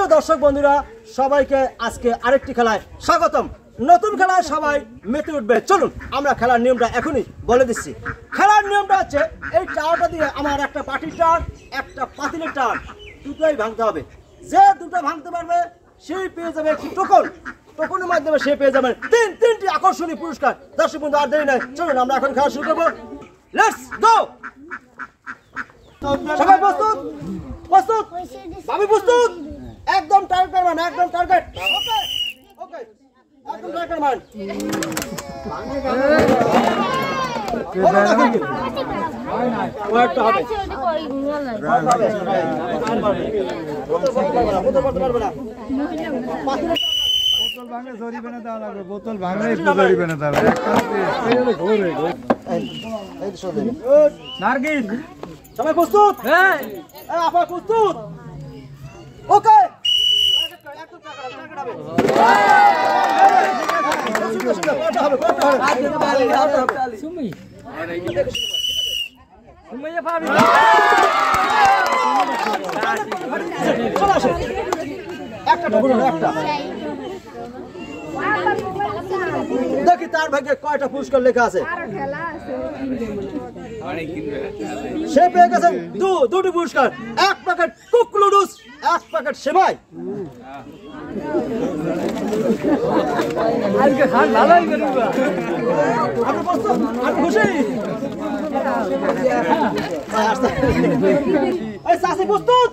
প্রিয় দর্শক বন্ধুরা সবাইকে আজকে আরেকটি খেলায় স্বাগতম। নতুন খেলায় সবাই মেতে উঠবে। চলুন আমরা খেলার নিয়মটা এখনই বলে দিচ্ছি। খেলার নিয়মটা হচ্ছে এই টাওয়ারটা দিয়ে আমার একটা পাটির টাওয়ার একটা পাতিলের টাওয়ার দুটোই ভাঙতে হবে। যে দুটো ভাঙতে পারবে সেই পেয়ে যাবে একটি টোকন। টোকনের মাধ্যমে সে পেয়ে যাবে তিনটি আকর্ষণীয় পুরস্কার। দর্শক বন্ধু আর দেরি নাই, চলুন আমরা এখন খেলা শুরু করবো। Let's go. সবাই প্রস্তুত? প্রস্তুত? ভাবি প্রস্তুত? একদম টার্গেট মান, একদম টার্গেট। ওকে ওকে, একদম টার্গেট মান। ওয়ার্ডটা হবে বোতল ভাঙলে জরিমানা দেওয়া লাগবে, বোতল ভাঙলে একটু জরিমানা দেওয়া লাগবে। নার্গিস সবাই প্রস্তুত? হ্যাঁ আপা প্রস্তুত? ওকে একদম টার্গেট হবে। কত হবে কত হবে? সুমি সুমিয়া ভাবি চলো আসো। একটা টোকন একটা দেখি তার ভাগ্যে কয়টা পুরস্কার লেখা আছে। সে পেয়ে গেছেন দুটি পুরস্কার, এক প্যাকেট কুক নুডলস, এক প্যাকেট সেমাই। আপনি প্রস্তুত? আপনি খুশি? চাষি প্রস্তুত?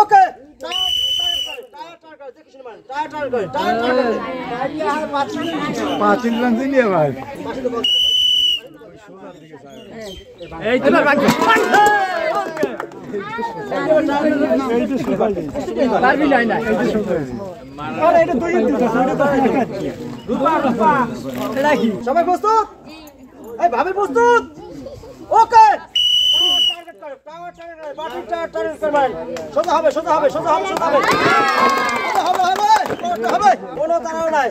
ওকে সবাই প্রস্তুত? এই ভাবি প্রস্তুত? ওকে সোজা হবে সোজা হবে সোজা হবে সোজা হবে হবে হবে হবে, কোনো তারাও নাই।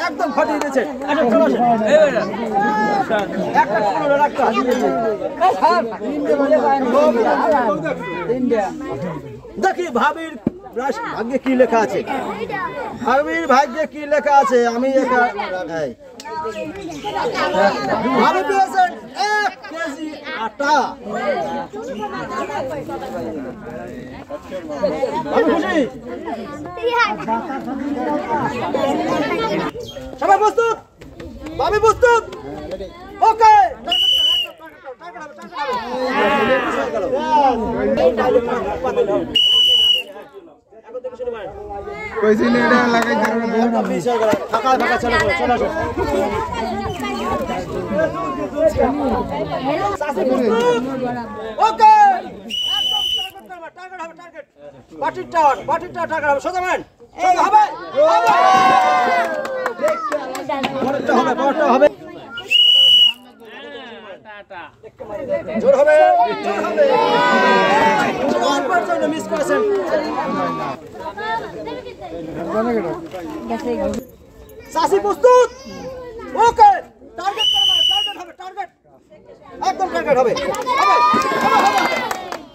একদম ফাটিয়ে দিয়েছে। দেখি ভাবির ভাগ্যে কি লেখা আছে। ভাবির ভাগ্যে কি লেখা আছে আমি ভাবি পেয়েছেন 1 কেজি আটা। খুশি? সবাই প্রস্তুত? ভাবি প্রস্তুত? ওকে জোর হবে মিস করেছেন। চাষি প্রস্তুত? ওকে টার্গেট হবে টার্গেট একদম টার্গেট হবে হবে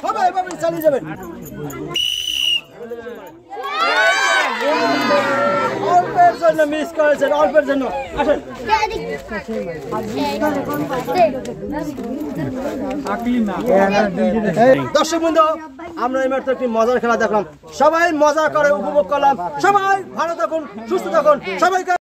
হবে এভাবে চালিয়ে যাবেন। অল্পের জন্য মিস করেছেন, অল্পের জন্য। আসেন দর্শক বন্ধু, আমরা এই মাত্র একটি মজার খেলা দেখলাম। সবাই মজা করে উপভোগ করলাম। সবাই ভালো থাকুন, সুস্থ থাকুন। সবাইকে